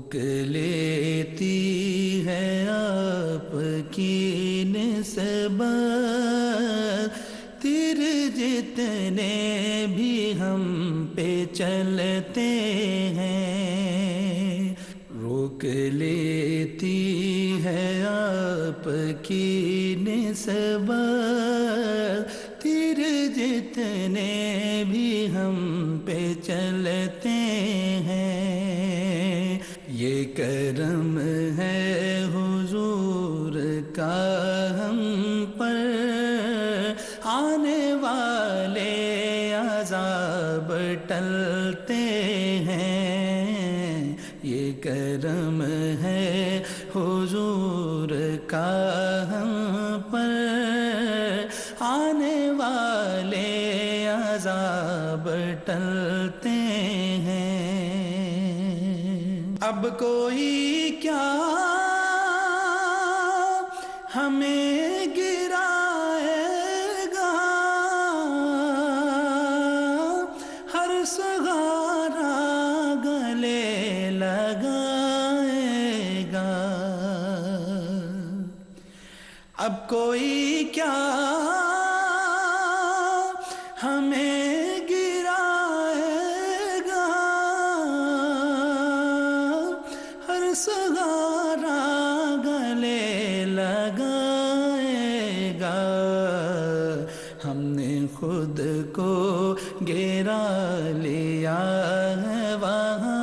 روک لیتی ہے آپ کی نسبت تیر جتنے بھی ہم پہ چلتے ہیں، روک لیتی ہے آپ کی نسبت تیر جتنے بھی ہم پہ چلتے ہیں، یہ کرم ہے حضور کا ہم پر، آنے والے عذاب ٹلتے ہیں، یہ کرم ہے حضور کا ہم پر، آنے والے عذاب ٹلتے ہیں۔ اب کوئی کیا ہمیں گرائے گا، ہر سہارا گلے لگائے گا، اب کوئی کیا ہمیں گرائے گا، ہر سہارا گلے لگائے گا، ہم نے خود کو گرا لیا ہے وہاں،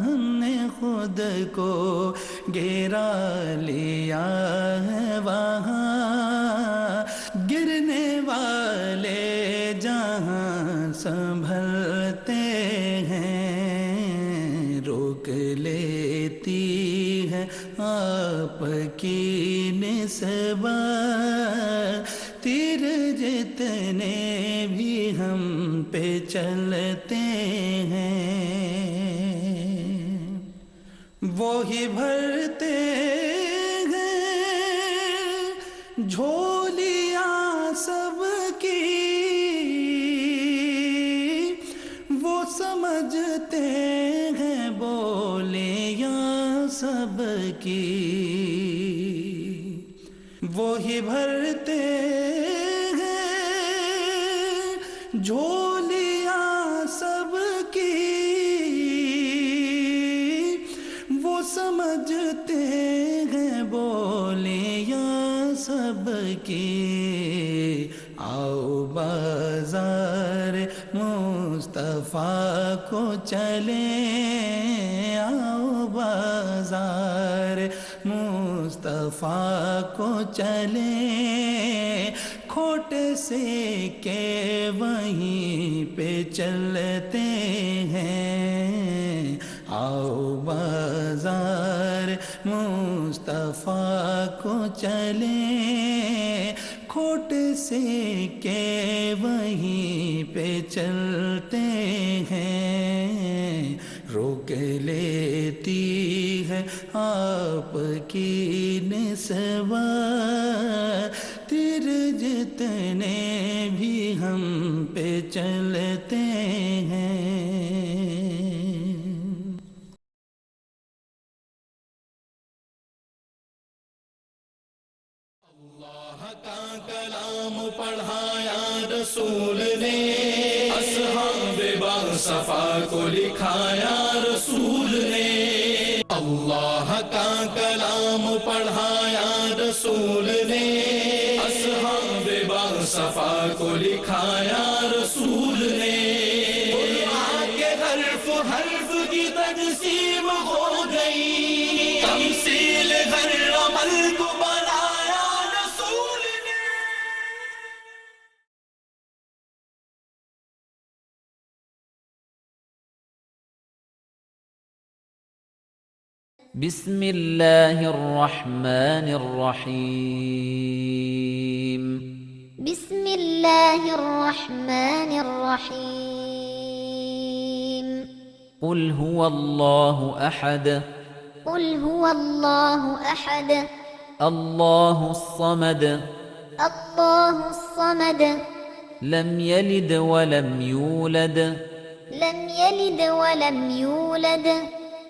ہم نے خود کو گرا لیا ہے وہاں، گرنے والے جہاں سنبھلتے ہیں، روک لیتی ہے آپ کی نسبت تیر جتنے بھی ہم پہ چلتے ہیں، وہی بھرتے ہیں جھولیاں سب کی، وہ سمجھتے ہیں بولیاں سب کی، وہی بھرتے ہیں جھولیاں سب کی، وہ سمجھتے ہیں بولیاں سب کی، آؤ بازار مصطفیٰ کو چلیں، آؤ بازار مصطفیٰ کو چلیں، کھوٹ سے کہ وہیں پہ چلتے ہیں، آؤ بازار مصطفیٰ کو چلیں، کھوٹ سے کہ وہیں پہ چلتے ہیں، روک لیتی ہے آپ کی نسبت تیر جتنے بھی ہم پہ چلتے ہیں۔ اللہ کا کلام پڑھایا رسول نے، اصحاب باصفا کو لکھایا رسول نے، اللہ کا کلام پڑھایا رسول نے، اصحاب باصفا کو لکھایا رسول نے، قرآن کے حرف حرف کی تقسیم ہو گئی، تمثیل ہر عمل کو بنایا رسول نے۔ بسم اللہ الرحمن الرحیم، بسم اللہ الرحمن الرحیم، قل هو اللہ احد، قل هو اللہ احد، اللہ الصمد، اللہ الصمد، لم یلد ولم یولد، لم یلد ولم یولد،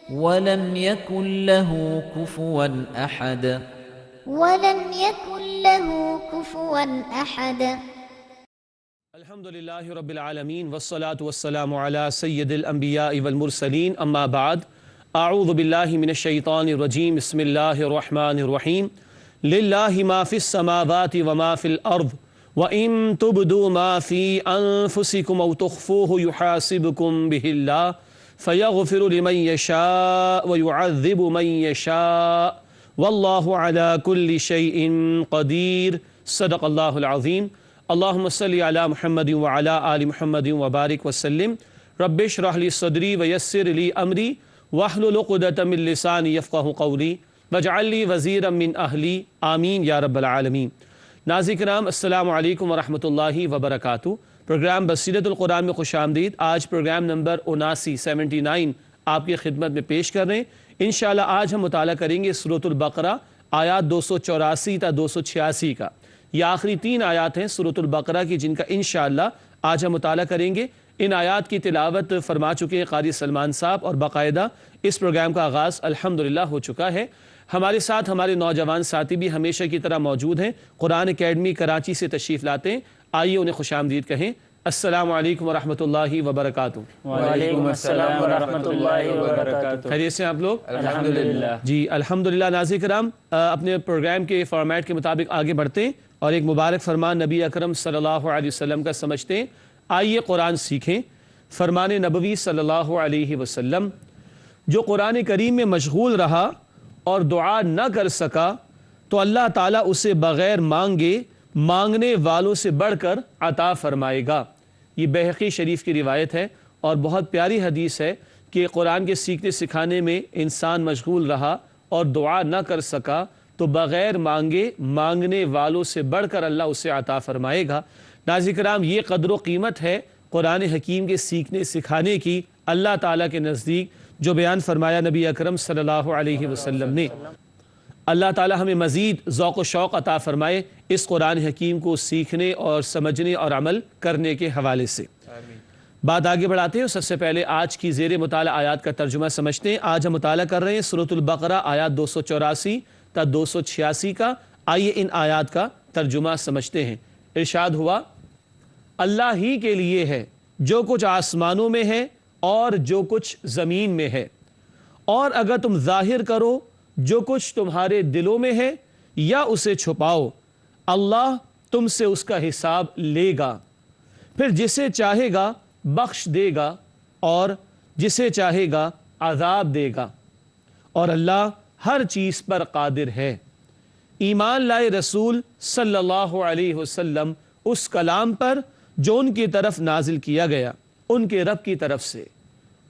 ولم يكن له كفوا أحد ولم يكن له كفوا أحد الحمد لله رب العالمين والصلاة والسلام على سيد الأنبياء والمرسلين أما بعد أعوذ بالله من الشيطان الرجيم بسم الله الرحمن الرحيم لله ما في السماوات وما في الأرض وَإِن تُبْدُوا مَا فِي أَنفُسِكُمْ أَوْ تُخْفُوهُ يُحَاسِبْكُم بِهِ اللَّهُ فَيَغْفِرُ لِمَن يَشَاءُ وَيُعَذِّبُ مَن يَشَاءُ وَاللَّهُ عَلَى كُلِّ شَيْءٍ قَدِيرٌ صدق اللہ العظیم اللہم صلی علی محمد وعلی آل محمد وبارک وسلم رب اشرح لی صدری ویسر لی امری واحلل عقدۃ من لسانی یفقہوا قولی واجعل لی وزیرا من اہلی آمین یا رب العالمین۔ ناظرین کرام السلام علیکم ورحمۃ اللہ وبرکاتہ۔ پروگرام بصیرت القرآن میں خوش آمدید۔ آج پروگرام نمبر 79 آپ کی خدمت میں پیش کر رہے ہیں۔ انشاءاللہ آج ہم مطالعہ کریں گے سورۃ البقرہ آیات 284 تا 286 کا۔ یہ آخری 3 آیات ہیں سورۃ البقرہ کی جن کا انشاءاللہ آج ہم مطالعہ کریں گے۔ ان آیات کی تلاوت فرما چکے ہیں قاری سلمان صاحب اور باقاعدہ اس پروگرام کا آغاز الحمدللہ ہو چکا ہے۔ ہمارے ساتھ ہمارے نوجوان ساتھی بھی ہمیشہ کی طرح موجود ہیں، قرآن اکیڈمی کراچی سے تشریف لاتے ہیں۔ آئیے انہیں خوش آمدید کہیں۔ السلام علیکم ورحمۃ اللہ وبرکاتہ۔ وعلیکم السلام ورحمۃ اللہ وبرکاتہ۔ خیریت سے آپ لوگ؟ الحمدللہ۔ جی الحمدللہ۔ ناظرین کرام اپنے پروگرام کے فارمیٹ کے مطابق آگے بڑھتے ہیں اور ایک مبارک فرمان نبی اکرم صلی اللہ علیہ وسلم کا سمجھتے ہیں۔ آئیے قرآن سیکھیں۔ فرمان نبوی صلی اللہ علیہ وسلم، جو قرآن کریم میں مشغول رہا اور دعا نہ کر سکا تو اللہ تعالیٰ اسے بغیر مانگے مانگنے والوں سے بڑھ کر عطا فرمائے گا۔ یہ بہقی شریف کی روایت ہے اور بہت پیاری حدیث ہے کہ قرآن کے سیکھنے سکھانے میں انسان مشغول رہا اور دعا نہ کر سکا تو بغیر مانگے مانگنے والوں سے بڑھ کر اللہ اسے عطا فرمائے گا۔ ناظرین کرام یہ قدر و قیمت ہے قرآن حکیم کے سیکھنے سکھانے کی اللہ تعالیٰ کے نزدیک جو بیان فرمایا نبی اکرم صلی اللہ علیہ وسلم نے۔ اللہ تعالیٰ ہمیں مزید ذوق و شوق عطا فرمائے اس قرآن حکیم کو سیکھنے اور سمجھنے اور عمل کرنے کے حوالے سے۔ بات آگے بڑھاتے ہیں۔ سب سے پہلے آج کی زیر مطالعہ آیات کا ترجمہ سمجھتے ہیں۔ آج ہم مطالعہ کر رہے ہیں سورۃ البقرہ آیات 284 تا 286 کا۔ آئیے ان آیات کا ترجمہ سمجھتے ہیں۔ ارشاد ہوا، اللہ ہی کے لیے ہے جو کچھ آسمانوں میں ہے اور جو کچھ زمین میں ہے، اور اگر تم ظاہر کرو جو کچھ تمہارے دلوں میں ہے یا اسے چھپاؤ، اللہ تم سے اس کا حساب لے گا، پھر جسے چاہے گا بخش دے گا اور جسے چاہے گا عذاب دے گا، اور اللہ ہر چیز پر قادر ہے۔ ایمان لائے رسول صلی اللہ علیہ وسلم اس کلام پر جو ان کی طرف نازل کیا گیا ان کے رب کی طرف سے،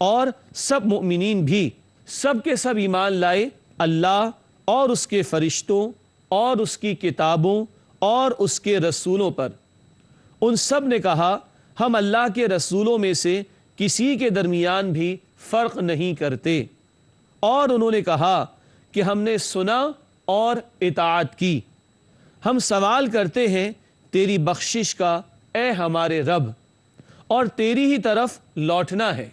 اور سب مومنین بھی سب کے سب ایمان لائے اللہ اور اس کے فرشتوں اور اس کی کتابوں اور اس کے رسولوں پر۔ ان سب نے کہا ہم اللہ کے رسولوں میں سے کسی کے درمیان بھی فرق نہیں کرتے، اور انہوں نے کہا کہ ہم نے سنا اور اطاعت کی۔ ہم سوال کرتے ہیں تیری بخشش کا اے ہمارے رب، اور تیری ہی طرف لوٹنا ہے۔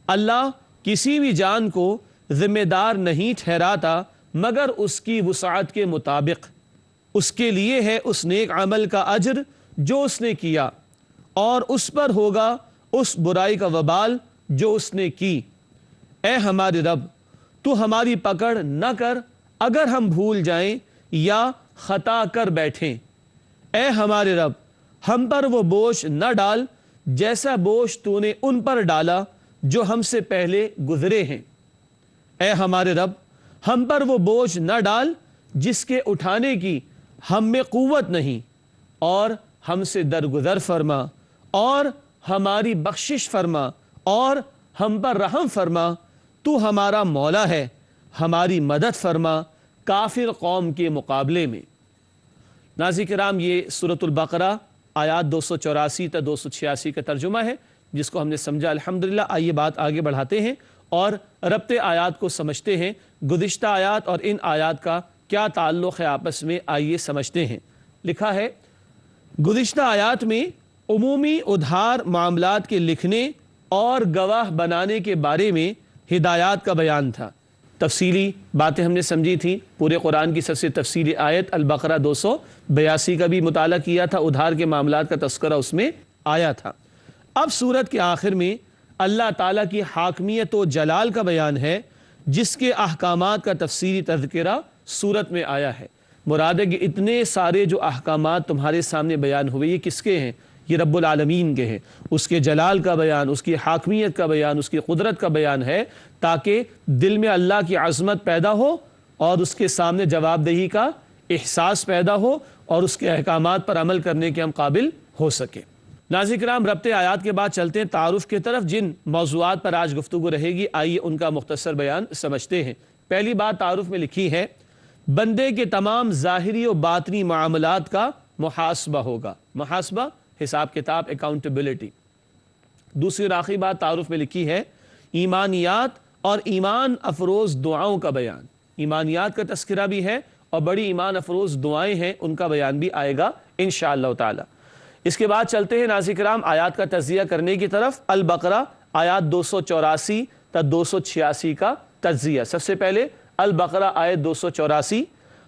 اللہ کسی بھی جان کو ذمہ دار نہیں ٹھہراتا مگر اس کی وسعت کے مطابق۔ اس کے لیے ہے اس نیک عمل کا اجر جو اس نے کیا، اور اس پر ہوگا اس برائی کا وبال جو اس نے کی۔ اے ہمارے رب، تو ہماری پکڑ نہ کر اگر ہم بھول جائیں یا خطا کر بیٹھیں۔ اے ہمارے رب، ہم پر وہ بوجھ نہ ڈال جیسا بوجھ تو نے ان پر ڈالا جو ہم سے پہلے گزرے ہیں۔ اے ہمارے رب، ہم پر وہ بوجھ نہ ڈال جس کے اٹھانے کی ہم میں قوت نہیں، اور ہم سے درگزر فرما اور ہماری بخشش فرما اور ہم پر رحم فرما۔ تو ہمارا مولا ہے، ہماری مدد فرما کافر قوم کے مقابلے میں۔ ناظرین کرام یہ سورۃ البقرہ آیات 284 تا 286 کا ترجمہ ہے جس کو ہم نے سمجھا الحمدللہ۔ آئیے بات آگے بڑھاتے ہیں اور ربط آیات کو سمجھتے ہیں۔ گزشتہ آیات اور ان آیات کا کیا تعلق ہے آپس میں، آئیے سمجھتے ہیں۔ لکھا ہے گزشتہ آیات میں عمومی ادھار معاملات کے لکھنے اور گواہ بنانے کے بارے میں ہدایات کا بیان تھا، تفصیلی باتیں ہم نے سمجھی تھی، پورے قرآن کی سب سے تفصیلی آیت البقرہ 282 کا بھی مطالعہ کیا تھا، ادھار کے معاملات کا تذکرہ اس میں آیا تھا۔ اب سورت کے آخر میں اللہ تعالیٰ کی حاکمیت و جلال کا بیان ہے، جس کے احکامات کا تفصیلی تذکرہ سورت میں آیا ہے۔ مراد ہے کہ اتنے سارے جو احکامات تمہارے سامنے بیان ہوئے یہ کس کے ہیں؟ یہ رب العالمین کے ہیں۔ اس کے جلال کا بیان، اس کی حاکمیت کا بیان، اس کی قدرت کا بیان ہے، تاکہ دل میں اللہ کی عظمت پیدا ہو اور اس کے سامنے جواب دہی کا احساس پیدا ہو اور اس کے احکامات پر عمل کرنے کے ہم قابل ہو سکیں۔ ناظرین کرام، ربط آیات کے بعد چلتے ہیں تعارف کی طرف۔ جن موضوعات پر آج گفتگو رہے گی آئیے ان کا مختصر بیان سمجھتے ہیں۔ پہلی بات تعارف میں لکھی ہے، بندے کے تمام ظاہری و باطنی معاملات کا محاسبہ ہوگا۔ محاسبہ، حساب کتاب، اکاؤنٹیبلٹی۔ دوسری اور آخری بات تعارف میں لکھی ہے، ایمانیات اور ایمان افروز دعاؤں کا بیان۔ ایمانیات کا تذکرہ بھی ہے اور بڑی ایمان افروز دعائیں ہیں، ان کا بیان بھی آئے گا انشاءاللہ تعالی۔ اس کے بعد چلتے ہیں ناظرین کرام آیات کا تجزیہ کرنے کی طرف۔ البقرہ آیات 284 تا 286 کا تجزیہ۔ سب سے پہلے البقرہ آیت 284،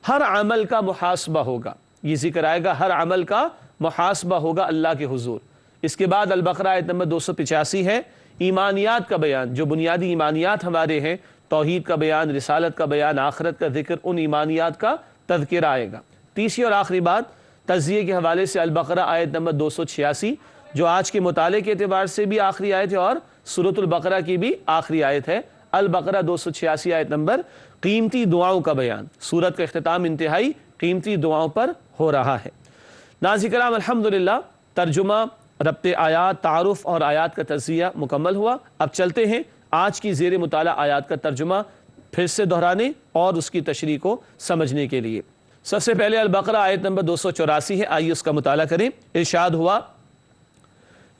ہر عمل کا محاسبہ ہوگا، یہ ذکر آئے گا، ہر عمل کا محاسبہ ہوگا اللہ کے حضور۔ اس کے بعد البقرہ آیت نمبر 285 ہے، ایمانیات کا بیان، جو بنیادی ایمانیات ہمارے ہیں، توحید کا بیان، رسالت کا بیان، آخرت کا ذکر، ان ایمانیات کا تذکرہ آئے گا۔ تیسری اور آخری بات تجزیے کے حوالے سے البقرہ آیت نمبر 286، جو آج کے مطالعے کے اعتبار سے بھی آخری آیت ہے اور سورۃ البقرہ کی بھی آخری آیت ہے۔ البقرہ 286 آیت نمبر، قیمتی دعاؤں کا بیان۔ سورت کا اختتام انتہائی قیمتی دعاؤں پر ہو رہا ہے۔ ناظرین کرام، الحمدللہ ترجمہ، ربط آیات، تعارف اور آیات کا تجزیہ مکمل ہوا۔ اب چلتے ہیں آج کی زیر مطالعہ آیات کا ترجمہ پھر سے دہرانے اور اس کی تشریح کو سمجھنے کے لیے۔ سب سے پہلے البقرہ آیت نمبر 284 ہے، آئیے اس کا مطالعہ کریں۔ ارشاد ہوا،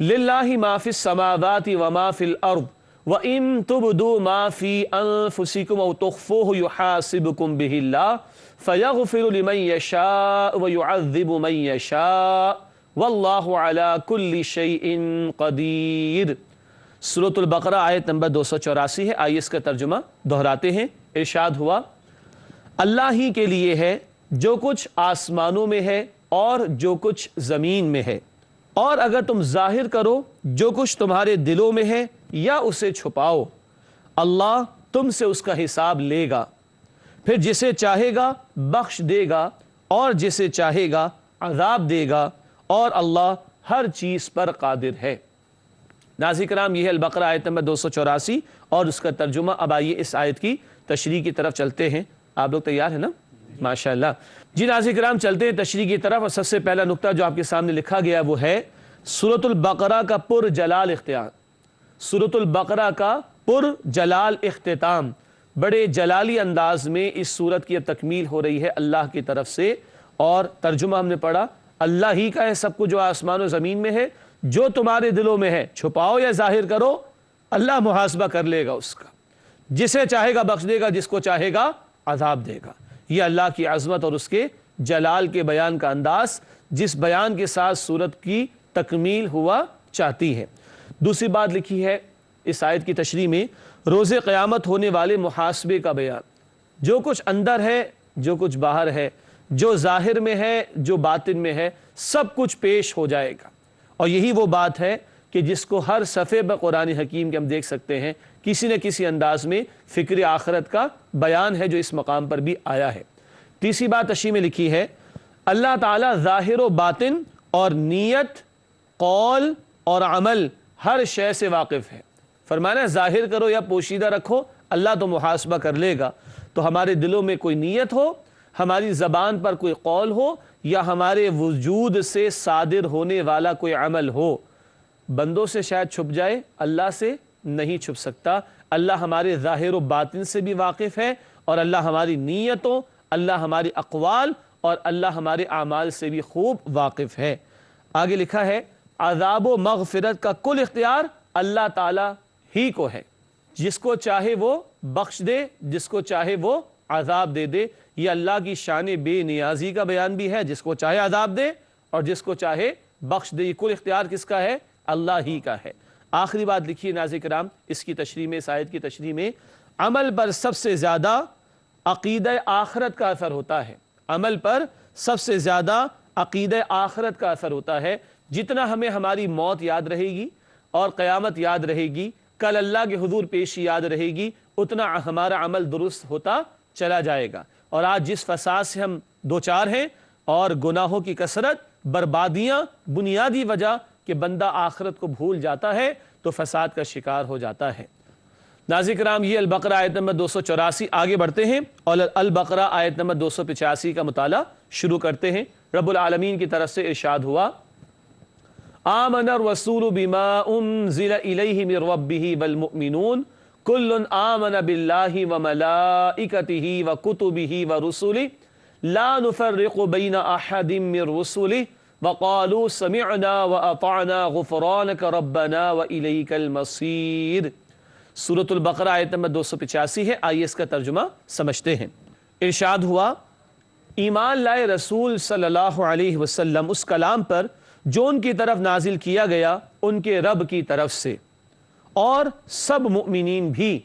للہ ما فی السماوات وما فی الارض وَإِن تُبْدُوا مَا فِي أَنفُسِكُمْ أَوْ تُخْفُوهُ يُحَاسِبْكُم بِهِ اللَّهُ فَيَغْفِرُ لِمَن يَشَاءُ وَيُعَذِّبُ مَن يَشَاءُ وَاللَّهُ عَلَى كُلِّ شَيْءٍ قَدِيرٌ۔ سورۃ البقرہ آیت نمبر 284 ہے، آئیے اس کا ترجمہ دہراتے ہیں۔ ارشاد ہوا، اللہ ہی کے لیے ہے جو کچھ آسمانوں میں ہے اور جو کچھ زمین میں ہے، اور اگر تم ظاہر کرو جو کچھ تمہارے دلوں میں ہے یا اسے چھپاؤ، اللہ تم سے اس کا حساب لے گا، پھر جسے چاہے گا بخش دے گا اور جسے چاہے گا عذاب دے گا، اور اللہ ہر چیز پر قادر ہے۔ ناظرین کرام، یہ ہے البقرہ آیت نمبر 284 اور اس کا ترجمہ۔ اب آئیے اس آیت کی تشریح کی طرف چلتے ہیں۔ آپ لوگ تیار ہیں نا؟ ماشاءاللہ۔ جی ناظرین کرام، چلتے ہیں تشریح کی طرف، اور سب سے پہلا نقطہ جو آپ کے سامنے لکھا گیا وہ ہے سورۃ البقرہ کا پر جلال اختتام۔ سورۃ البقرہ کا پر جلال اختتام، بڑے جلالی انداز میں اس سورت کی اب تکمیل ہو رہی ہے اللہ کی طرف سے، اور ترجمہ ہم نے پڑھا، اللہ ہی کا ہے سب کچھ جو آسمان و زمین میں ہے، جو تمہارے دلوں میں ہے چھپاؤ یا ظاہر کرو، اللہ محاسبہ کر لے گا اس کا، جسے چاہے گا بخش دے گا، جس کو چاہے گا عذاب دے گا۔ یہ اللہ کی عظمت اور اس کے جلال کے بیان کا انداز، جس بیان کے ساتھ سورت کی تکمیل ہوا چاہتی ہے۔ دوسری بات لکھی ہے اس آیت کی تشریح میں، روز قیامت ہونے والے محاسبے کا بیان، جو کچھ اندر ہے، جو کچھ باہر ہے، جو ظاہر میں ہے، جو باطن میں ہے، سب کچھ پیش ہو جائے گا۔ اور یہی وہ بات ہے کہ جس کو ہر صفحے پر قرآن حکیم کے ہم دیکھ سکتے ہیں، کسی نہ کسی انداز میں فکر آخرت کا بیان ہے جو اس مقام پر بھی آیا ہے۔ تیسری بات تشریح میں لکھی ہے، اللہ تعالیٰ ظاہر و باطن اور نیت، قول اور عمل ہر شے سے واقف ہے۔ فرمانا ظاہر کرو یا پوشیدہ رکھو، اللہ تو محاسبہ کر لے گا۔ تو ہمارے دلوں میں کوئی نیت ہو، ہماری زبان پر کوئی قول ہو، یا ہمارے وجود سے صادر ہونے والا کوئی عمل ہو، بندوں سے شاید چھپ جائے، اللہ سے نہیں چھپ سکتا۔ اللہ ہمارے ظاہر و باطن سے بھی واقف ہے، اور اللہ ہماری نیتوں، اللہ ہماری اقوال اور اللہ ہمارے اعمال سے بھی خوب واقف ہے۔ آگے لکھا ہے، عذاب و مغفرت کا کل اختیار اللہ تعالیٰ ہی کو ہے، جس کو چاہے وہ بخش دے، جس کو چاہے وہ عذاب دے دے۔ یہ اللہ کی شان بے نیازی کا بیان بھی ہے، جس کو چاہے عذاب دے اور جس کو چاہے بخش دے۔ یہ کل اختیار کس کا ہے؟ اللہ ہی کا ہے۔ آخری بات لکھی ناظرین کرام اس کی تشریح میں، اس آیت کی تشریح میں، عمل پر سب سے زیادہ عقیدہ آخرت کا اثر ہوتا ہے، عمل پر سب سے زیادہ عقیدہ آخرت کا اثر ہوتا ہے۔ جتنا ہمیں ہماری موت یاد رہے گی اور قیامت یاد رہے گی، کل اللہ کے حضور پیشی یاد رہے گی، اتنا ہمارا عمل درست ہوتا چلا جائے گا۔ اور آج جس فساد سے ہم دوچار ہیں اور گناہوں کی کثرت، بربادیاں، بنیادی وجہ کہ بندہ آخرت کو بھول جاتا ہے تو فساد کا شکار ہو جاتا ہے۔ ناظرین کرام یہ البقرہ آیت نمبر 284، آگے بڑھتے ہیں اور البقرہ آیت نمبر 285 کا مطالعہ شروع کرتے ہیں۔ رب العالمین کی طرف سے ارشاد ہوا، آمن الرسول بما انزل الیہ من ربہ والمؤمنون کل آمن باللہ وملائکتہ وکتبہ ورسلہ لا نفرق بین احد من رسلہ وقالوا سمعنا واطعنا غفرانک ربنا والیک المصیر۔ سورۃ البقرہ آیت نمبر 285 ہے، آئیے اس کا ترجمہ سمجھتے ہیں۔ ارشاد ہوا، ایمان لائے رسول صلی اللہ علیہ وسلم اس کلام پر جو ان کی طرف نازل کیا گیا ان کے رب کی طرف سے، اور سب مؤمنین بھی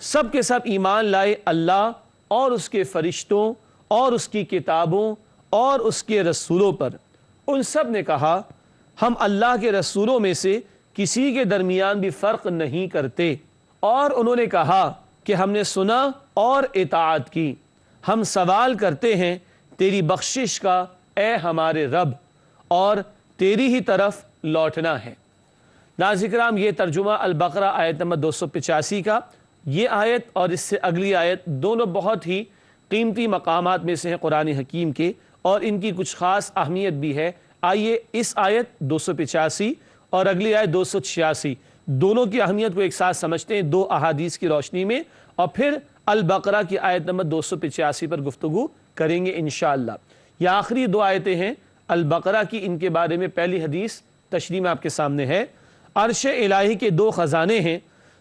سب کے سب ایمان لائے اللہ اور اس کے فرشتوں اور اس کی کتابوں اور اس کے رسولوں پر۔ ان سب نے کہا ہم اللہ کے رسولوں میں سے کسی کے درمیان بھی فرق نہیں کرتے، اور انہوں نے کہا کہ ہم نے سنا اور اطاعت کی، ہم سوال کرتے ہیں تیری بخشش کا اے ہمارے رب، اور تیری ہی طرف لوٹنا ہے۔ ناظرین کرام یہ ترجمہ البقرہ آیت نمبر 285 کا۔ یہ آیت اور اس سے اگلی آیت دونوں بہت ہی قیمتی مقامات میں سے ہیں قرآن حکیم کے، اور ان کی کچھ خاص اہمیت بھی ہے۔ آئیے اس آیت 285 اور اگلی آیت 286 دونوں کی اہمیت کو ایک ساتھ سمجھتے ہیں دو احادیث کی روشنی میں، اور پھر البقرہ کی آیت نمبر 285 پر گفتگو کریں گے انشاءاللہ۔ یہ آخری دو آیتیں ہیں البقرہ کی، ان کے بارے میں پہلی حدیث تشریح میں آپ کے سامنے ہے۔ عرش الہی کے دو خزانے ہیں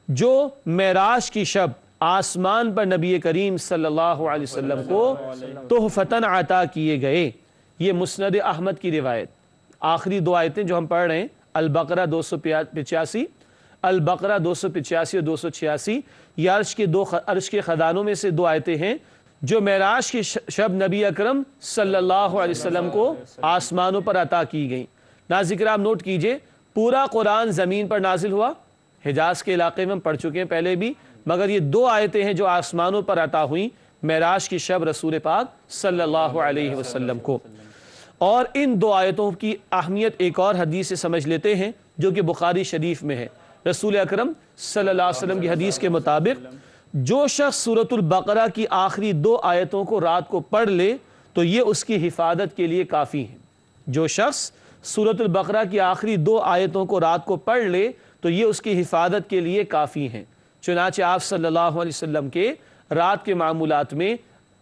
جو معراج کی شب آسمان پر نبی کریم صلی اللہ علیہ وسلم کو تحفتاً عطا کیے گئے۔ یہ مسند احمد کی روایت۔ آخری دو آیتیں جو ہم پڑھ رہے ہیں البقرہ 285، البقرہ 285 اور 286، یہ عرش کے خزانوں میں سے دو آیتیں ہیں جو معراج کی شب نبی اکرم صلی اللہ علیہ وسلم کو آسمانوں پر عطا کی گئیں۔ ناظرین کرام نوٹ کیجئے، پورا قرآن زمین پر نازل ہوا، حجاز کے علاقے میں ہم پڑھ چکے ہیں پہلے بھی، مگر یہ دو آیتیں ہیں جو آسمانوں پر عطا ہوئیں معراج کی شب رسول پاک صلی اللہ علیہ وسلم کو۔ اور ان دو آیتوں کی اہمیت ایک اور حدیث سے سمجھ لیتے ہیں جو کہ بخاری شریف میں ہے۔ رسول اکرم صلی اللہ علیہ وسلم کی حدیث کے مطابق جو شخص سورۃ البقرہ کی آخری دو آیتوں کو رات کو پڑھ لے تو یہ اس کی حفاظت کے لیے کافی ہے۔ جو شخص سورۃ البقرہ کی آخری دو آیتوں کو رات کو پڑھ لے تو یہ اس کی حفاظت کے لیے کافی ہیں۔ چنانچہ آپ صلی اللہ علیہ وسلم کے رات کے معمولات میں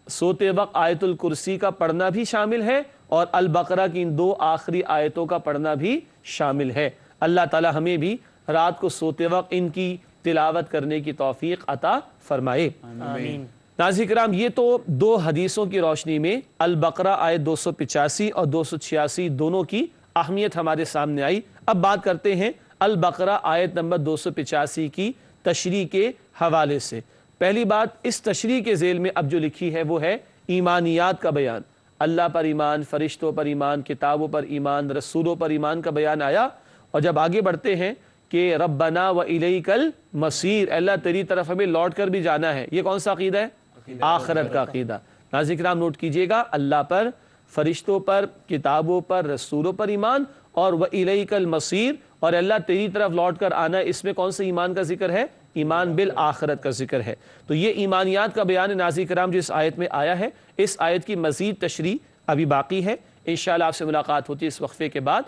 سوتے وقت آیت الکرسی کا پڑھنا بھی شامل ہے اور البقرہ کی ان دو آخری آیتوں کا پڑھنا بھی شامل ہے۔ اللہ تعالی ہمیں بھی رات کو سوتے وقت ان کی تلاوت کرنے کی توفیق عطا فرمائے، آمین۔ ناظرین کرام یہ تو دو حدیثوں کی روشنی میں البقرہ آیت 285 اور 286 دونوں کی اہمیت ہمارے سامنے آئی۔ اب بات کرتے ہیں البقرہ آیت نمبر 285 کی تشریح کے حوالے سے۔ پہلی بات اس تشریح کے ذیل میں اب جو لکھی ہے وہ ہے ایمانیات کا بیان۔ اللہ پر ایمان، فرشتوں پر ایمان، کتابوں پر ایمان، رسولوں پر ایمان کا بیان آیا، اور جب آگے بڑھتے ہیں کہ ربنا و الیک المصیر، اللہ تیری طرف ہمیں لوٹ کر بھی جانا ہے، یہ کون سا عقیدہ ہے؟ آخرت کا عقیدہ۔ ناظرین کرام نوٹ کیجئے گا، اللہ پر، فرشتوں پر، کتابوں پر، رسولوں پر ایمان، اور و الیک المصیر، اور اللہ تیری طرف لوٹ کر آنا ہے، اس میں کون سے ایمان کا ذکر ہے؟ ایمان بالآخرت کا ذکر ہے۔ تو یہ ایمانیات کا بیان ناظرین کرام جو اس آیت میں آیا ہے، اس آیت کی مزید تشریح ابھی باقی ہے، انشاءاللہ آپ سے ملاقات ہوتی ہے اس وقفے کے بعد۔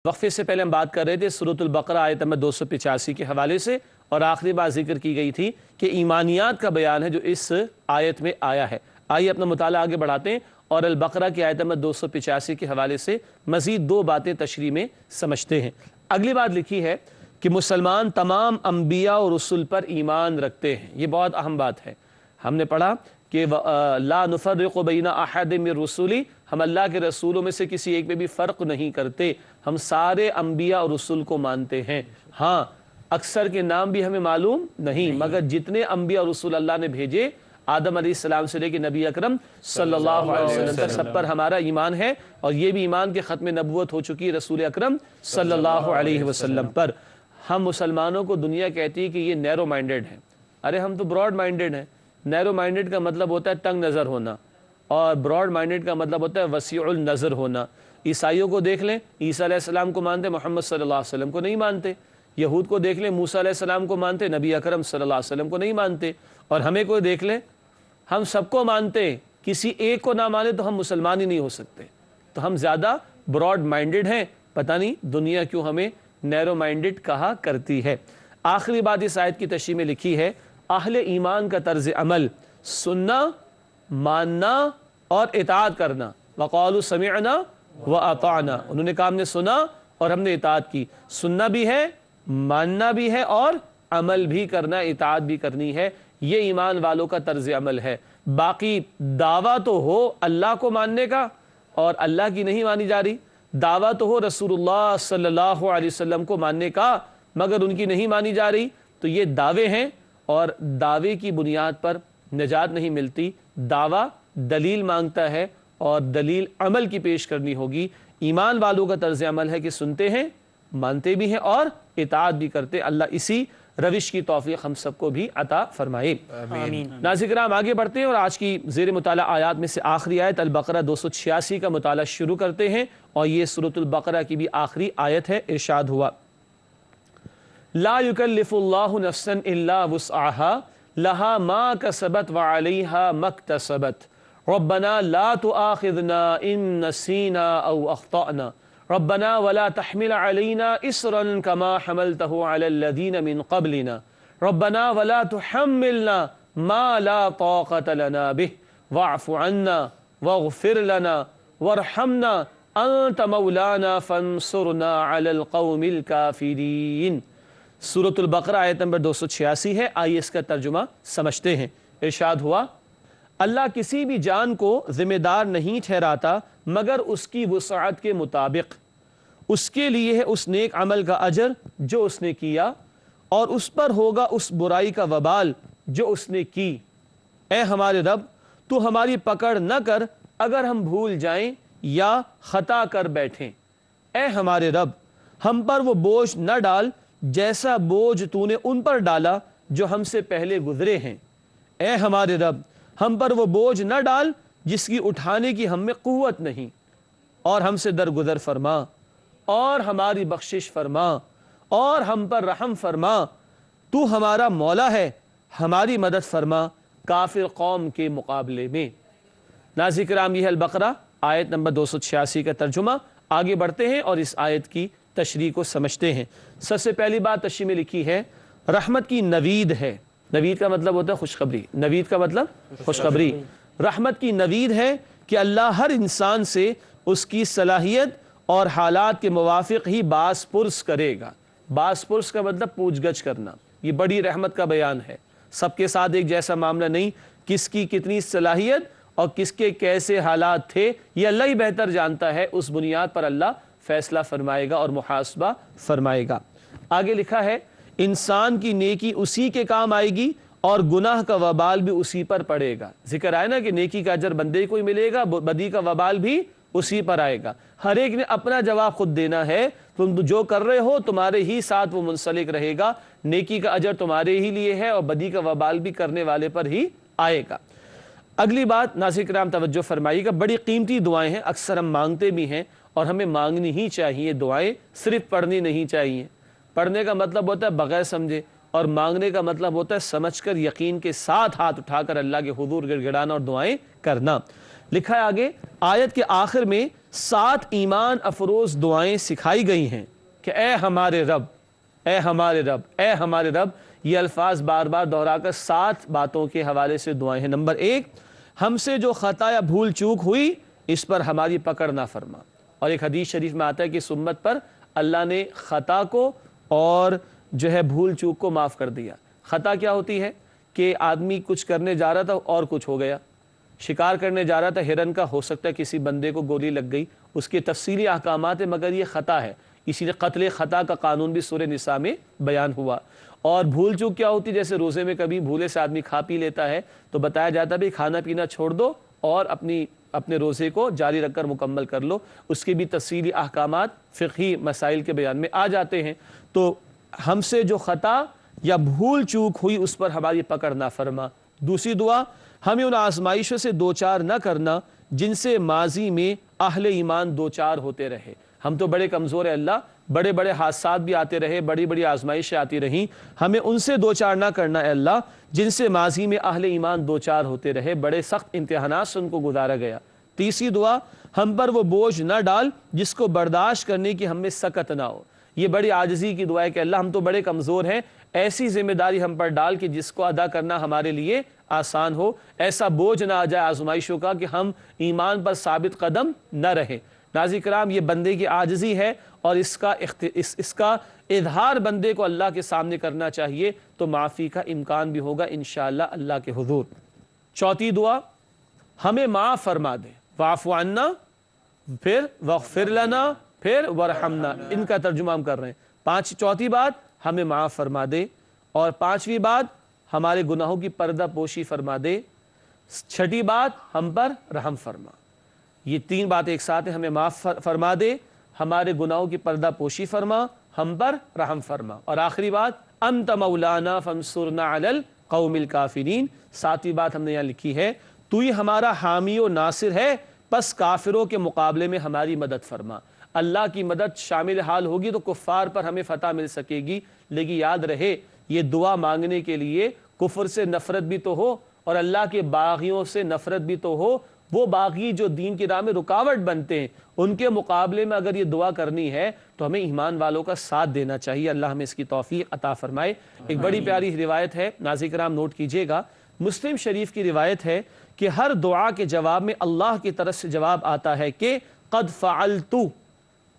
وقفے سے پہلے ہم بات کر رہے تھے سورۃ البقرہ آیت نمبر 285 کے حوالے سے، اور آخری بات ذکر کی گئی تھی کہ ایمانیات کا بیان ہے جو اس آیت میں آیا ہے۔ آئیے اپنا مطالعہ آگے بڑھاتے ہیں اور البقرہ کی آیت نمبر 285 کے حوالے سے مزید دو باتیں تشریح میں سمجھتے ہیں۔ اگلی بات لکھی ہے کہ مسلمان تمام انبیاء اور رسل پر ایمان رکھتے ہیں، یہ بہت اہم بات ہے۔ ہم نے پڑھا کہ لا نفرق بین احد من رسلی ہم اللہ کے رسولوں میں سے کسی ایک پہ بھی فرق نہیں کرتے، ہم سارے انبیاء اور رسول کو مانتے ہیں۔ ہاں اکثر کے نام بھی ہمیں معلوم نہیں، مگر جتنے انبیاء اور رسول اللہ نے بھیجے آدم علیہ السلام سے لے کے نبی اکرم صلی اللہ علیہ وسلم تک سب پر ہمارا ایمان ہے، اور یہ بھی ایمان کے ختم نبوت ہو چکی ہے رسول اکرم صلی اللہ علیہ وسلم پر۔ ہم مسلمانوں کو دنیا کہتی ہے کہ یہ نیرو مائنڈڈ ہیں، ارے ہم تو براڈ مائنڈڈ ہیں۔ نیرو مائنڈڈ کا مطلب ہوتا ہے تنگ نظر ہونا، اور براڈ مائنڈڈ کا مطلب ہوتا ہے وسیع النظر ہونا۔ عیسائیوں کو دیکھ لیں، عیسیٰ علیہ السلام کو مانتے، محمد صلی اللہ علیہ وسلم کو نہیں مانتے۔ یہود کو دیکھ لیں، موسیٰ علیہ السلام کو مانتے، نبی اکرم صلی اللہ علیہ وسلم کو نہیں مانتے۔ اور ہمیں کوئی دیکھ لیں، ہم سب کو مانتے، کسی ایک کو نہ مانے تو ہم مسلمان ہی نہیں ہو سکتے۔ تو ہم زیادہ براڈ مائنڈڈ ہیں، پتہ نہیں دنیا کیوں ہمیں نیرو مائنڈڈ کہا کرتی ہے۔ آخری بات اس آیت کی تشریح میں لکھی ہے، اہل ایمان کا طرز عمل سننا، ماننا اور اطاعت کرنا۔ وقالوا سمعنا واطعنا، انہوں نے کہا ہم نے سنا اور ہم نے اطاعت کی۔ سننا بھی ہے، ماننا بھی ہے، اور عمل بھی کرنا، اطاعت بھی کرنی ہے۔ یہ ایمان والوں کا طرز عمل ہے۔ باقی دعویٰ تو ہو اللہ کو ماننے کا اور اللہ کی نہیں مانی جا رہی، دعویٰ تو ہو رسول اللہ صلی اللہ علیہ وسلم کو ماننے کا مگر ان کی نہیں مانی جا رہی، تو یہ دعوے ہیں، اور دعوے کی بنیاد پر نجات نہیں ملتی۔ دعویٰ دلیل مانگتا ہے، اور دلیل عمل کی پیش کرنی ہوگی۔ ایمان والوں کا طرز عمل ہے کہ سنتے ہیں، مانتے بھی ہیں اور اطاعت بھی کرتے۔ اللہ اسی روش کی توفیق ہم سب کو بھی عطا فرمائے، آمین۔ ناظرین کرام آگے بڑھتے ہیں اور آج کی زیر مطالعہ آیات میں سے آخری آیت البقرہ 286 کا مطالعہ شروع کرتے ہیں، اور یہ سورۃ البقرہ کی بھی آخری آیت ہے۔ ارشاد ہوا، لا یکلف اللہ نفسا الا وسعها لها ما کسبت وعلیها ما اکتسبت ربنا لا تؤاخذنا ان نسینا او اخطأنا ربنا ولا تحمل علينا إصرا كما حملته على الذين من قبلنا ربنا ولا تحملنا ما لا طاقة لنا به واعف عنا واغفر لنا وارحمنا أنت مولانا فانصرنا على القوم الكافرين۔ سورۃ البقرہ آیت نمبر 286 ہے۔ آئیے اس کا ترجمہ سمجھتے ہیں۔ ارشاد ہوا، اللہ کسی بھی جان کو ذمہ دار نہیں ٹھہراتا مگر اس کی وسعت کے مطابق۔ اس کے لیے ہے اس نیک عمل کا اجر جو اس نے کیا، اور اس پر ہوگا اس برائی کا وبال جو اس نے کی۔ اے ہمارے رب، تو ہماری پکڑ نہ کر اگر ہم بھول جائیں یا خطا کر بیٹھیں۔ اے ہمارے رب، ہم پر وہ بوجھ نہ ڈال جیسا بوجھ تو نے ان پر ڈالا جو ہم سے پہلے گزرے ہیں۔ اے ہمارے رب، ہم پر وہ بوجھ نہ ڈال جس کی اٹھانے کی ہم میں قوت نہیں، اور ہم سے درگزر فرما اور ہماری بخشش فرما اور ہم پر رحم فرما۔ تو ہمارا مولا ہے، ہماری مدد فرما کافر قوم کے مقابلے میں۔ ناظرین کرام، یہ ہے البقرہ آیت نمبر 286 کا ترجمہ۔ آگے بڑھتے ہیں اور اس آیت کی تشریح کو سمجھتے ہیں۔ سب سے پہلی بات تشریح میں لکھی ہے، رحمت کی نوید ہے۔ نوید کا مطلب ہوتا ہے خوشخبری، نوید کا مطلب خوشخبری۔ رحمت کی نوید ہے کہ اللہ ہر انسان سے اس کی صلاحیت اور حالات کے موافق ہی باس پرس کرے گا۔ باس پرس کا مطلب پوچھ گچھ کرنا، یہ بڑی رحمت کا بیان ہے۔ سب کے ساتھ ایک جیسا معاملہ نہیں، کس کی کتنی صلاحیت اور کس کے کیسے حالات تھے یہ اللہ ہی بہتر جانتا ہے۔ اس بنیاد پر اللہ فیصلہ فرمائے گا اور محاسبہ فرمائے گا۔ آگے لکھا ہے، انسان کی نیکی اسی کے کام آئے گی اور گناہ کا وبال بھی اسی پر پڑے گا۔ ذکر آئے نا کہ نیکی کا اجر بندے کو ہی ملے گا، بدی کا وبال بھی اسی پر آئے گا۔ ہر ایک نے اپنا جواب خود دینا ہے۔ تم جو کر رہے ہو تمہارے ہی ساتھ وہ منسلک رہے گا۔ نیکی کا اجر تمہارے ہی لیے ہے اور بدی کا وبال بھی کرنے والے پر ہی آئے گا۔ اگلی بات ناظرین کرام توجہ فرمائیے گا، بڑی قیمتی دعائیں ہیں، اکثر ہم مانگتے بھی ہیں اور ہمیں مانگنی ہی چاہیے دعائیں، صرف پڑھنی نہیں چاہیے۔ پڑھنے کا مطلب ہوتا ہے بغیر سمجھے، اور مانگنے کا مطلب ہوتا ہے سمجھ کر یقین کے ساتھ ہاتھ اٹھا کر اللہ کے حضور گڑ گڑانا اور دعائیں کرنا۔ لکھا ہے آگے آیت کے آخر میں 7 ایمان افروز دعائیں سکھائی گئی ہیں کہ اے ہمارے رب، اے ہمارے رب، اے ہمارے رب۔ یہ الفاظ بار بار دہرا کر 7 باتوں کے حوالے سے دعائیں ہیں۔ نمبر 1، ہم سے جو خطا یا بھول چوک ہوئی اس پر ہماری پکڑ نہ فرما۔ اور ایک حدیث شریف میں آتا ہے کہ اس امت پر اللہ نے خطا کو اور جو ہے بھول چوک کو معاف کر دیا۔ خطا کیا ہوتی ہے کہ آدمی کچھ کرنے جا رہا تھا اور کچھ ہو گیا، شکار کرنے جا رہا تھا ہرن کا، ہو سکتا ہے کسی بندے کو گولی لگ گئی، اس کے تفصیلی احکامات ہیں مگر یہ خطا ہے، اسی لیے قتل خطا کا قانون بھی سورہ نساء میں بیان ہوا۔ اور بھول چوک کیا ہوتی، جیسے روزے میں کبھی بھولے سے آدمی کھا پی لیتا ہے تو بتایا جاتا ہے بھی کھانا پینا چھوڑ دو اور اپنے روزے کو جاری رکھ کر مکمل کر لو، اس کے بھی تفصیلی احکامات فقہی مسائل کے بیان میں آ جاتے ہیں۔ تو ہم سے جو خطا یا بھول چوک ہوئی اس پر ہماری پکڑ نہ فرما۔ دوسری دعا، ہمیں ان آزمائشوں سے دوچار نہ کرنا جن سے ماضی میں اہل ایمان دوچار ہوتے رہے۔ ہم تو بڑے کمزور ہیں اللہ، بڑے بڑے حادثات بھی آتے رہے، بڑی بڑی آزمائشیں آتی رہیں، ہمیں ان سے دوچار نہ کرنا اے اللہ جن سے ماضی میں اہل ایمان دوچار ہوتے رہے، بڑے سخت امتحانات سے ان کو گزارا گیا۔ تیسری دعا، ہم پر وہ بوجھ نہ ڈال جس کو برداشت کرنے کی ہم میں سکت نہ ہو۔ یہ بڑی عاجزی کی دعا ہے کہ اللہ ہم تو بڑے کمزور ہیں، ایسی ذمہ داری ہم پر ڈال کہ جس کو ادا کرنا ہمارے لیے آسان ہو، ایسا بوجھ نہ آ جائے آزمائشوں کا کہ ہم ایمان پر ثابت قدم نہ رہیں۔ ناظرین کرام، یہ بندے کی عاجزی ہے اور اس کا اظہار بندے کو اللہ کے سامنے کرنا چاہیے تو معافی کا امکان بھی ہوگا انشاءاللہ اللہ کے حضور۔ چوتھی دعا، ہمیں معاف فرما دے، واعف عنا، پھر واغفر لنا، پھر ورحمنا، ان کا ترجمہ ہم کر رہے ہیں۔ چوتھی بات، ہمیں معاف فرما دے، اور پانچویں بات، ہمارے گناہوں کی پردہ پوشی فرما دے، چھٹی بات، ہم پر رحم فرما۔ یہ تین باتیں ایک ساتھ ہیں، ہمیں معاف فرما دے، ہمارے گناہوں کی پردہ پوشی فرما، ہم پر رحم فرما، اور آخری بات، انت مولانا فانصرنا علی القوم الکافرین۔ ساتویں بات ہم نے یہاں لکھی ہے، تو ہی ہمارا حامی و ناصر ہے، پس کافروں کے مقابلے میں ہماری مدد فرما۔ اللہ کی مدد شامل حال ہوگی تو کفار پر ہمیں فتح مل سکے گی، لیکن یاد رہے یہ دعا مانگنے کے لیے کفر سے نفرت بھی تو ہو اور اللہ کے باغیوں سے نفرت بھی تو ہو۔ وہ باغی جو دین کی راہ میں رکاوٹ بنتے ہیں، ان کے مقابلے میں اگر یہ دعا کرنی ہے تو ہمیں ایمان والوں کا ساتھ دینا چاہیے۔ اللہ ہمیں اس کی توفیق عطا فرمائے۔ ایک بڑی پیاری روایت ہے، ناظرین کرام نوٹ کیجئے گا، مسلم شریف کی روایت ہے کہ ہر دعا کے جواب میں اللہ کی طرف سے جواب آتا ہے کہ قد فعلت،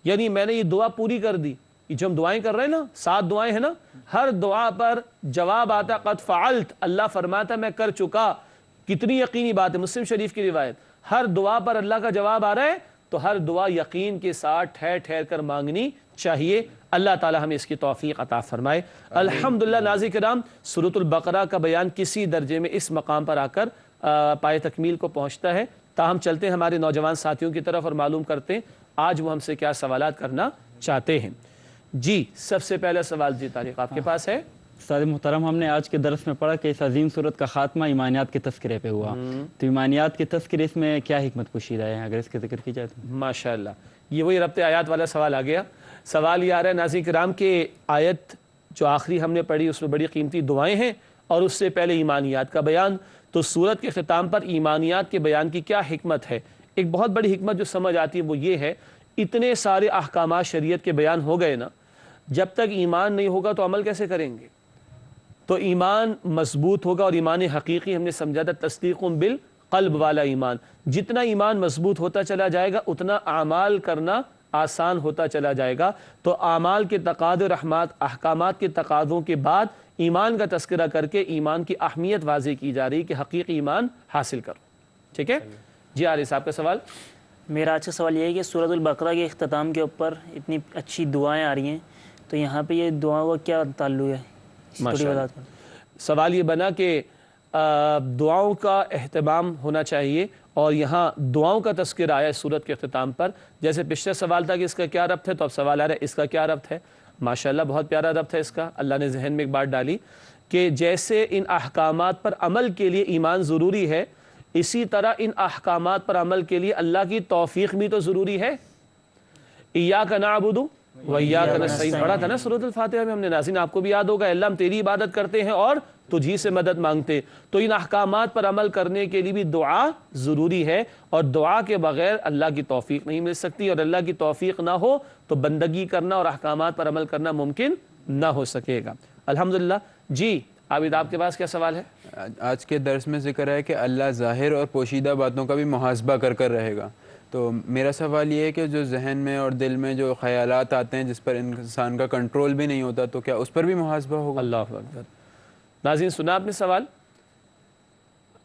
یعنی میں نے یہ دعا پوری کر دی۔ یہ جو ہم دعائیں کر رہے ہیں نا، 7 دعائیں ہیں نا، ہر دعا پر جواب آتا ہے قد فعلت، اللہ فرماتا ہے میں کر چکا۔ کتنی یقینی بات ہے، مسلم شریف کی روایت۔ ہر دعا پر اللہ کا جواب آ رہا ہے تو ہر دعا یقین کے ساتھ ٹھہر ٹھہر کر مانگنی چاہیے۔ اللہ تعالی ہمیں اس کی توفیق عطا فرمائے۔ الحمدللہ ناظرین کرام، سورۃ البقرہ کا بیان کسی درجے میں اس مقام پر آ کر پائے تکمیل کو پہنچتا ہے۔ تاہم چلتے ہیں ہمارے نوجوان ساتھیوں کی طرف اور معلوم کرتے ہیں آج وہ ہم سے کیا سوالات کرنا چاہتے ہیں۔ جی سب سے پہلا سوال جی طارق آپ کے پاس ہے۔ استاد محترم، ہم نے آج کے درس میں پڑھا کہ اس عظیم صورت کا خاتمہ ایمانیات کے تذکرے پہ ہوا، تو ایمانیات کے تذکرے اس میں کیا حکمت پوشیدہ ہے اگر اس کے ذکر کی جائے تو؟ ماشاءاللہ، یہ وہی ربط آیات والا سوال آ گیا۔ سوال یہ آ رہا ہے ناظرین کرام کہ آیت جو آخری ہم نے پڑھی اس میں بڑی قیمتی دعائیں ہیں اور اس سے پہلے ایمانیات کا بیان، تو سورت کے اختتام پر ایمانیات کے بیان کی کیا حکمت ہے؟ ایک بہت بڑی حکمت جو سمجھ آتی ہے وہ یہ ہے، اتنے سارے احکامات شریعت کے بیان ہو گئے نا، جب تک ایمان نہیں ہوگا تو عمل کیسے کریں گے؟ تو ایمان مضبوط ہوگا، اور ایمان حقیقی ہم نے سمجھا تھا تصدیق بالقلب والا ایمان۔ جتنا ایمان مضبوط ہوتا چلا جائے گا اتنا اعمال کرنا آسان ہوتا چلا جائے گا۔ تو اعمال کے تقاضے رحمات احکامات کے تقاضوں کے بعد ایمان کا تذکرہ کر کے ایمان کی اہمیت واضح کی جا رہی کہ حقیقی ایمان حاصل کرو۔ ٹھیک ہے جی، عارف صاحب کا سوال۔ میرا آج کا سوال یہ ہے کہ سورۃ البقرہ کے اختتام کے اوپر اتنی اچھی دعائیں آ رہی ہیں، تو یہاں پہ یہ دعاؤں کا کیا تعلق ہے؟ سوال یہ بنا کہ دعاؤں کا اہتمام ہونا چاہیے، اور یہاں دعاؤں کا تذکرہ آیا ہے سورت کے اختتام پر۔ جیسے پچھلا سوال تھا کہ اس کا کیا ربط ہے، تو اب سوال آ رہا ہے اس کا کیا ربط ہے۔ ماشاءاللہ بہت پیارا ربط ہے اس کا، اللہ نے ذہن میں ایک بات ڈالی کہ جیسے ان احکامات پر عمل کے لیے ایمان ضروری ہے، اسی طرح ان احکامات پر عمل کے لیے اللہ کی توفیق بھی تو ضروری ہے۔ ایاک نعبد وَإِيَّاكَ نَسْتَعِينُ پڑھا تھا نا سورۃ الفاتحہ میں ہم نے، ناظرین آپ کو بھی یاد ہوگا، اللہ ہم تیری عبادت کرتے ہیں اور تجھی سے مدد مانگتے۔ تو ان احکامات پر عمل کرنے کے لیے بھی دعا ضروری ہے، اور دعا کے بغیر اللہ کی توفیق نہیں مل سکتی، اور اللہ کی توفیق نہ ہو تو بندگی کرنا اور احکامات پر عمل کرنا ممکن نہ ہو سکے گا۔ الحمدللہ۔ جی عابد آپ کے پاس کیا سوال ہے؟ آج کے درس میں ذکر ہے کہ اللہ ظاہر اور پوشیدہ باتوں کا بھی محاسبہ کر رہے گا، تو میرا سوال یہ ہے کہ جو ذہن میں اور دل میں جو خیالات آتے ہیں جس پر انسان کا کنٹرول بھی نہیں ہوتا، تو کیا اس پر بھی محاسبہ ہوگا؟ اللہ اکبر۔ ناظرین سنا آپ نے سوال؟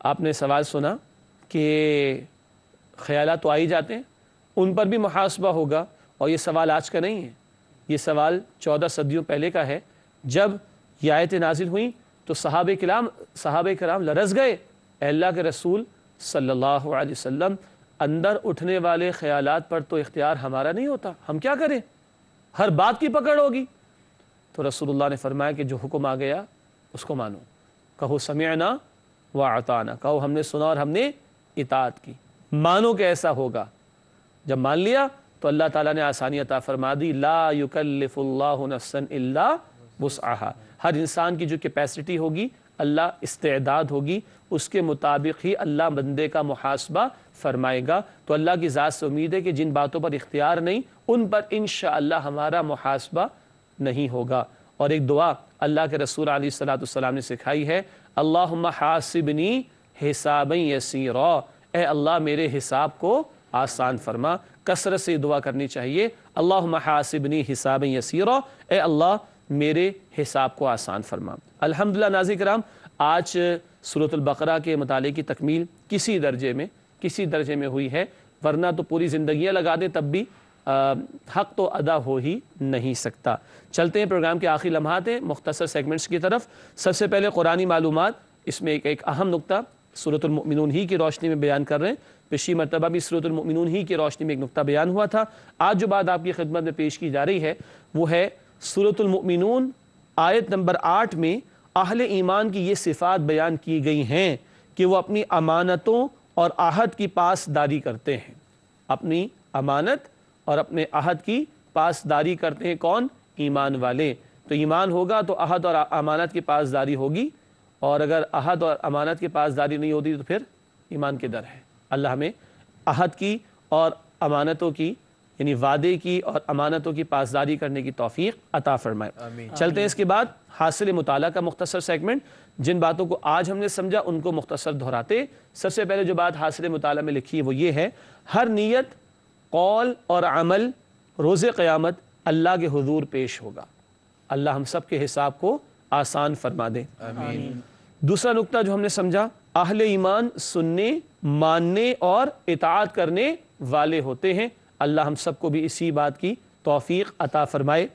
آپ نے سوال سنا کہ خیالات تو آ ہی جاتے ہیں، ان پر بھی محاسبہ ہوگا. اور یہ سوال آج کا نہیں ہے، یہ سوال 14 صدیوں پہلے کا ہے. جب یہ آیتیں نازل ہوئیں تو صحابہ کرام لرز گئے. اے اللہ کے رسول صلی اللہ علیہ وسلم، اندر اٹھنے والے خیالات پر تو اختیار ہمارا نہیں ہوتا، ہم کیا کریں؟ ہر بات کی پکڑ ہوگی. تو رسول اللہ نے فرمایا کہ جو حکم آ گیا اس کو مانو. کہو سمعنا واطعنا، کہو ہم نے سنا اور ہم نے اطاعت کی. مانو کہ ایسا ہوگا. جب مان لیا تو اللہ تعالیٰ نے آسانی عطا فرما دی. لا یکلف اللہ نفسا الا وسعها. ہر انسان کی جو کیپیسٹی ہوگی، اللہ استعداد ہوگی، اس کے مطابق ہی اللہ بندے کا محاسبہ فرمائے گا. تو اللہ کی ذات سے امید ہے کہ جن باتوں پر اختیار نہیں، ان پر انشاءاللہ ہمارا محاسبہ نہیں ہوگا. اور ایک دعا اللہ کے رسول علیہ السلام نے سکھائی ہے، اللہم حاسبنی حسابا یسیرا. اے اللہ میرے حساب کو آسان فرما. کثرت سے دعا کرنی چاہیے، اللہم حاسبنی حسابا یسیرا، اے اللہ میرے حساب کو آسان فرما. الحمدللہ ناظرین کرام، آج سورۃ البقرہ کے مطالعے کی تکمیل کسی درجے میں ہوئی ہے، ورنہ تو پوری زندگیاں لگا دیں تب بھی حق تو ادا ہو ہی نہیں سکتا. چلتے ہیں پروگرام کے آخری لمحات ہیں مختصر سیگمنٹس کی طرف. سب سے پہلے قرآنی معلومات. اس میں ایک اہم نقطہ سورۃ المؤمنون ہی کی روشنی میں بیان کر رہے ہیں. پچھلی مرتبہ بھی سورۃ المؤمنون ہی کی روشنی میں ایک نقطہ بیان ہوا تھا. آج جو بات آپ کی خدمت میں پیش کی جا رہی ہے وہ ہے سورۃ المؤمنون آیت نمبر 8 میں اہل ایمان کی یہ صفات بیان کی گئی ہیں کہ وہ اپنی امانتوں اور عہد کی پاسداری کرتے ہیں. اپنی امانت اور اپنے عہد کی پاسداری کرتے ہیں. کون؟ ایمان والے. تو ایمان ہوگا تو عہد اور امانت کی پاسداری ہوگی، اور اگر عہد اور امانت کی پاسداری نہیں ہوتی تو پھر ایمان کے در ہے. اللہ ہمیں عہد کی اور امانتوں کی، یعنی وعدے کی اور امانتوں کی پاسداری کرنے کی توفیق عطا فرمائے. چلتے ہیں اس کے بعد حاصل مطالعہ کا مختصر سیگمنٹ. جن باتوں کو آج ہم نے سمجھا ان کو مختصر دہراتے. سب سے پہلے جو بات حاصل مطالعہ میں لکھی ہے وہ یہ ہے، ہر نیت، قول اور عمل روز قیامت اللہ کے حضور پیش ہوگا. اللہ ہم سب کے حساب کو آسان فرما دے. آمین. دوسرا نقطہ جو ہم نے سمجھا، اہل ایمان سننے، ماننے اور اطاعت کرنے والے ہوتے ہیں. اللہ ہم سب کو بھی اسی بات کی توفیق عطا فرمائے.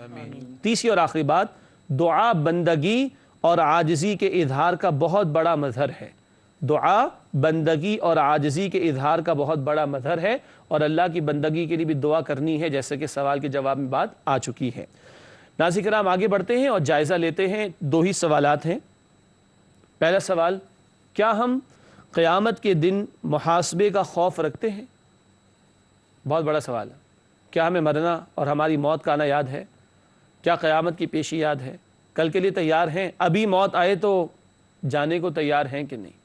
آمین. تیسری اور آخری بات، دعا بندگی اور عاجزی کے اظہار کا بہت بڑا مظہر ہے. دعا بندگی اور عاجزی کے اظہار کا بہت بڑا مظہر ہے، اور اللہ کی بندگی کے لیے بھی دعا کرنی ہے، جیسے کہ سوال کے جواب میں بات آ چکی ہے. ناظرین کرام آگے بڑھتے ہیں اور جائزہ لیتے ہیں. 2 ہی سوالات ہیں. پہلا سوال، کیا ہم قیامت کے دن محاسبے کا خوف رکھتے ہیں؟ بہت بڑا سوال ہے. کیا ہمیں مرنا اور ہماری موت کا آنا یاد ہے؟ کیا قیامت کی پیشی یاد ہے؟ کل کے لیے تیار ہیں؟ ابھی موت آئے تو جانے کو تیار ہیں کہ نہیں؟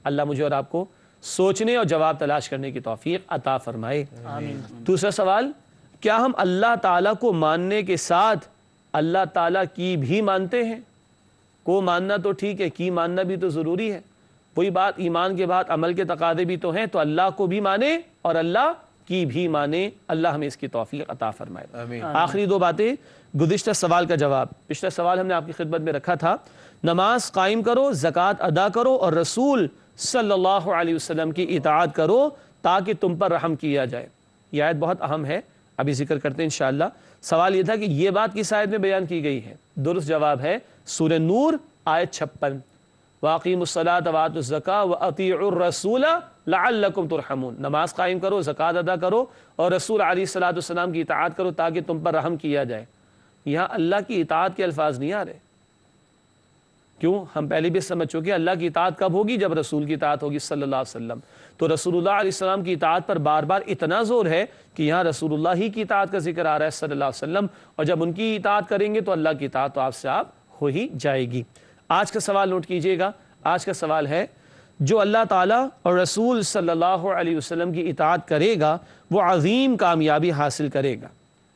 اللہ مجھے اور آپ کو سوچنے اور جواب تلاش کرنے کی توفیق عطا فرمائے. آمین. دوسرا سوال، کیا ہم اللہ تعالیٰ کو ماننے کے ساتھ اللہ تعالیٰ کی بھی مانتے ہیں؟ کو ماننا تو ٹھیک ہے، کی ماننا بھی تو ضروری ہے. وہی بات، ایمان کے بعد عمل کے تقاضے بھی تو ہیں، تو اللہ کو بھی مانے اور اللہ کی بھی مانے. اللہ ہمیں اس کی توفیق عطا فرمائے. آمین. آخری 2 باتیں، گزشتہ سوال کا جواب. پچھلا سوال ہم نے آپ کی خدمت میں رکھا تھا، نماز قائم کرو، زکوٰۃ ادا کرو اور رسول صلی اللہ علیہ وسلم کی اطاعت کرو تاکہ تم پر رحم کیا جائے. یہ آیت بہت اہم ہے، ابھی ذکر کرتے ہیں انشاءاللہ. سوال یہ تھا کہ یہ بات کس آیت میں بیان کی گئی ہے؟ درست جواب ہے سورہ نور آیت 56، وَأَقِيمُوا الصَّلَاةَ وَآتُوا الزَّكَاةَ وَأَطِيعُوا الرَّسُولَ لَعَلَّكُمْ تُرْحَمُونَ. نماز قائم کرو، زکوٰۃ ادا کرو اور رسول علیہ السلام کی اطاعت کرو تاکہ تم پر رحم کیا جائے. یہاں اللہ کی اطاعت کے الفاظ نہیں آ رہے. کیوں؟ ہم پہلے بھی سمجھ چکے اللہ کی اطاعت کب ہوگی؟ جب رسول کی اطاعت ہوگی صلی اللہ علیہ وسلم. تو رسول اللہ علیہ السلام کی اطاعت پر بار بار اتنا زور ہے کہ یہاں رسول اللہ ہی کی اطاعت کا ذکر آ رہا ہے صلی اللہ علیہ وسلم، اور جب ان کی اطاعت کریں گے تو اللہ کی اطاعت تو آپ سے آپ ہو ہی جائے گی. آج کا سوال نوٹ کیجئے گا. آج کا سوال ہے، جو اللہ تعالیٰ اور رسول صلی اللہ علیہ وسلم کی اطاعت کرے گا وہ عظیم کامیابی حاصل کرے گا.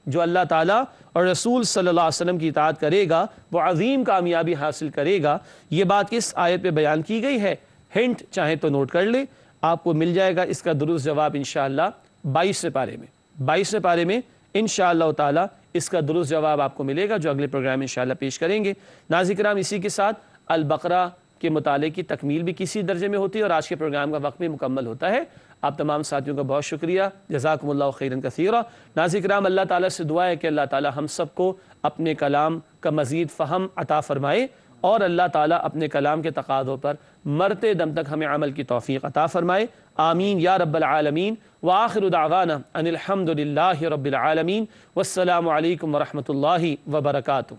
جو اللہ تعالیٰ اور رسول صلی اللہ علیہ وسلم کی اطاعت کرے گا وہ عظیم کامیابی حاصل کرے گا. یہ بات کس آیت پہ بیان کی گئی ہے؟ ہنٹ چاہیں تو نوٹ کر لیں، آپ کو مل جائے گا اس کا درست جواب انشاءاللہ 22 پارے میں. 22 پارے میں انشاءاللہ تعالیٰ اس کا درست جواب آپ کو ملے گا، جو اگلے پروگرام انشاءاللہ پیش کریں گے. ناظرین کرام، اسی کے ساتھ البقرہ کے مطالعے کی تکمیل بھی کسی درجے میں ہوتی ہے اور آج کے پروگرام کا وقت بھی مکمل ہوتا ہے۔ آپ تمام ساتھیوں کا بہت شکریہ، جزاکم اللہ خیرا کثیرا۔ ناظرین کرام، اللہ تعالیٰ سے دعا ہے کہ اللہ تعالیٰ ہم سب کو اپنے کلام کا مزید فہم عطا فرمائے اور اللہ تعالیٰ اپنے کلام کے تقاضوں پر مرتے دم تک ہمیں عمل کی توفیق عطا فرمائے، آمین یا رب العالمین۔ وآخر دعوانا ان الحمد للہ رب العالمین، والسلام علیکم ورحمۃ اللہ وبرکاتہ۔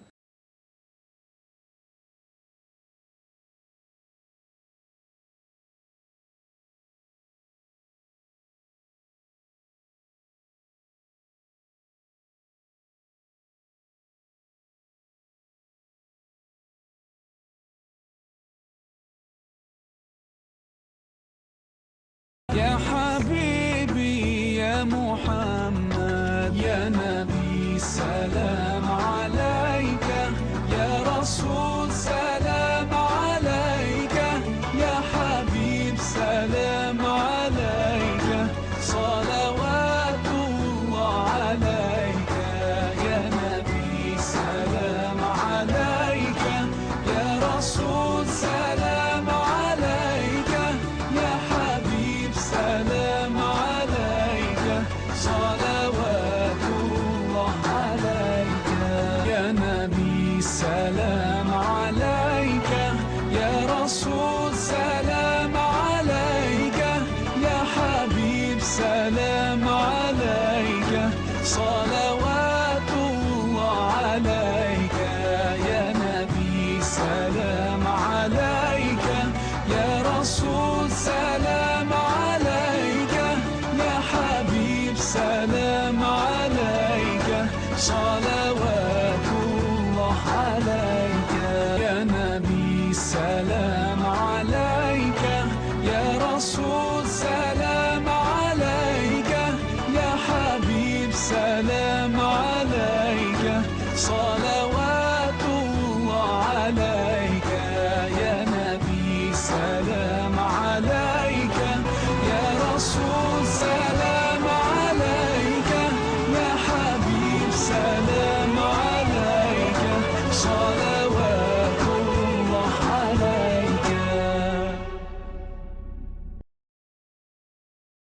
يا حبيبي يا محمد يا نبي سلام عليك يا رسول سلام عليك يا حبيب سلام عليك صلوات الله عليك يا نبي سلام عليك يا رسول سلام عليك يا حبيب سلام عليك صلوات الله عليك يا نبي سلام